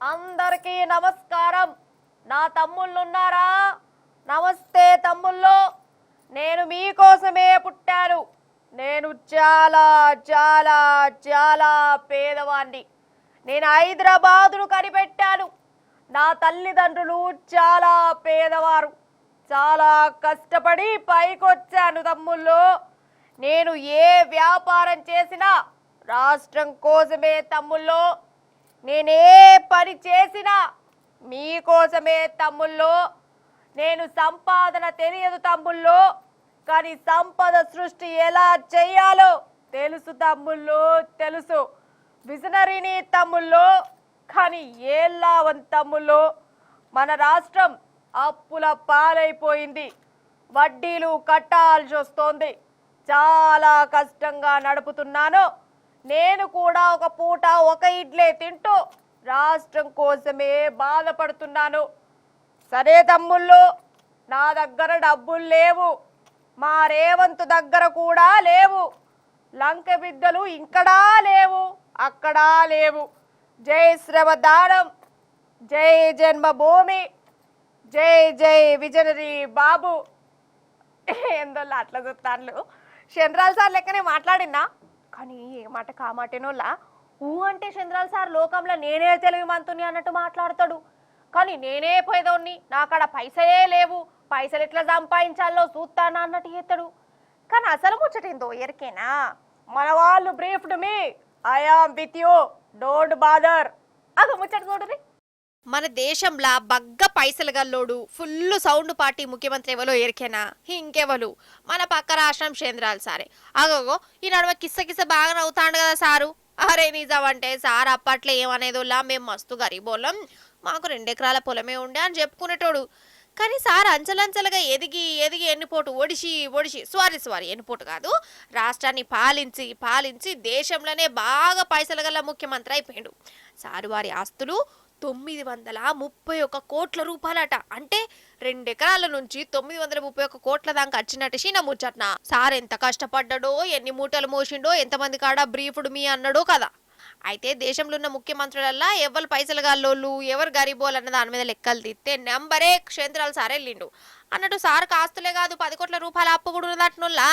అందరికీ నమస్కారం. నా తమ్ముళ్ళున్నారా? నమస్తే తమ్ముళ్ళు. నేను మీకోసమే పుట్టాను. నేను చాలా చాలా చాలా పేదవాణ్ణి. నేను హైదరాబాదును కనిపెట్టాను. నా తల్లిదండ్రులు చాలా పేదవారు. చాలా కష్టపడి పైకొచ్చాను తమ్ముళ్ళు. నేను ఏ వ్యాపారం చేసినా రాష్ట్రం కోసమే తమ్ముళ్ళు. నేనే పని చేసినా మీకోసమే తమ్ముళ్ళు. నేను సంపాదన తెలియదు తమ్ముళ్ళు, కానీ సంపద సృష్టి ఎలా చెయ్యాలో తెలుసు తమ్ముళ్ళు, తెలుసు. విజనరీని తమ్ముళ్ళు, కానీ ఏం లాభం తమ్ముళ్ళు? మన రాష్ట్రం అప్పుల పాలైపోయింది. వడ్డీలు కట్టాల్సి వస్తోంది. చాలా కష్టంగా నడుపుతున్నాను. నేను కూడా ఒక పూట ఒక ఇడ్లీ తింటూ రాష్ట్రం కోసమే బాధపడుతున్నాను. సరే తమ్ముళ్ళు, నా దగ్గర డబ్బులు లేవు. మా రేవంత్ దగ్గర కూడా లేవు. లంక బిడ్డలు ఇంకడా లేవు, అక్కడా లేవు. జై శ్రమదానం, జై జన్మభూమి, జై జై విజనరీ బాబు. ఎందులో అట్లా చూస్తాను. చంద్రాల సార్ లెక్కనే మాట్లాడినా, కానీ ఏ మాట కామాటేనోళ్ళ ఊ అంటే చంద్రాల సార్ లోకంలో నేనే తెలివి మంతుని అన్నట్టు మాట్లాడతాడు. కానీ నేనే పోయేదోన్ని, నాకాడ పైసలే లేవు, పైసలు ఎట్లా సంపాదించాలో చూస్తానా అన్నట్టు చేస్తాడు. కానీ అసలు ముచ్చటేందో ఎరికేనా? మన వాళ్ళు briefed me, I am with you, don't bother. అగ ముచ్చట చూడరి. మన దేశంలో బగ్గ పైసలు గల్లోడు ఫుల్ సౌండ్ పార్టీ ముఖ్యమంత్రి ఎవరో ఎరికేనా? ఇంకెవరు? మన పక్క రాష్ట్రం చంద్రాలు సారే. అగోగో ఈ నడుమ కిస్స బాగా నవ్వుతాడు కదా సారు. అరే నిజం అంటే సార్ అప్పట్లో ఏమనేదోలా, మేము మస్తు గరీబోళ్ళం, మాకు 2 ఎకరాల పొలమే ఉండే అని చెప్పుకునేటోడు. కానీ సార్ అంచలంచలుగా ఎదిగి ఎదిగి ఎన్నిపోటు ఒడిసి సారీ ఎన్నిపోటు కాదు, రాష్ట్రాన్ని పాలించి పాలించి దేశంలోనే బాగా పైసలు గల ముఖ్యమంత్రి అయిపోయాడు. సారు వారి ఆస్తులు 931 కోట్ల రూపాయలట. అంటే 2 ఎకరాల నుంచి 931 కోట్ల దాకా వచ్చినట్టు చిన్న ముచ్చట్న. సార్ ఎంత కష్టపడ్డాడో, ఎన్ని మూటలు మోసిండో, ఎంతమంది కాడ బ్రీఫ్డ్ మీ అన్నాడో కదా. అయితే దేశంలో ఉన్న ముఖ్యమంత్రులల్లా ఎవరు పైసలు గాల్లోళ్ళు, ఎవరు గరీబోలు అన్న దాని మీద లెక్కలు తీస్తే నెంబరే చంద్రాలు సార్ వెళ్ళిండు. అన్నట్టు సార్ ఆస్తులే కాదు 10 కోట్ల రూపాయల అప్పు కూడా ఉన్నదట్నుల్లా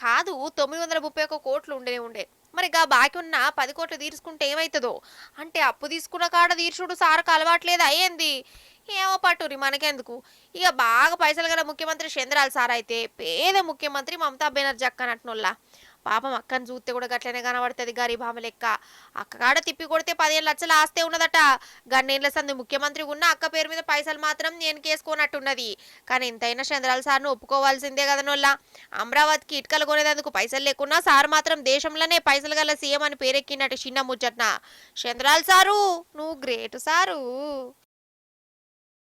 కాదు. 931 కోట్లు ఉండే. మరి గా బాకీ ఉన్న 10 కోట్లు తీర్చుకుంటే ఏమవుతుందో? అంటే అప్పు తీసుకున్న కాడ తీర్చుడు సార్కు అలవాట్లేదు అయ్యింది. ఏమో పట్టురి, మనకెందుకు. ఇక బాగా పైసలు గల ముఖ్యమంత్రి చంద్రాలు సార్ అయితే పేద ముఖ్యమంత్రి మమతా బెనర్జీ అక్కనట్టునుల్లా. పాపం అక్కని చూస్తే కూడా గట్లనే కనబడుతుంది గరీబామ లెక్క. అక్క కాడ తిప్పి కొడితే 15 లక్షల ఆస్తే ఉన్నదట. గన్నేళ్ల సంది ముఖ్యమంత్రి ఉన్న అక్క పేరు మీద పైసలు మాత్రం నేను కేసుకున్నట్టున్నది. కానీ ఎంతైనా చంద్రాల సార్ను ఒప్పుకోవాల్సిందే కదనోళ్ళ. అమరావతికి ఇటుకలు కొనేందుకు పైసలు లేకున్నా సార్ మాత్రం దేశంలోనే పైసలు గల సీఎం అని పేరెక్కినట్టు చిన్న ముచ్చట్న. చంద్రాల సారు, నువ్వు గ్రేట్ సారు.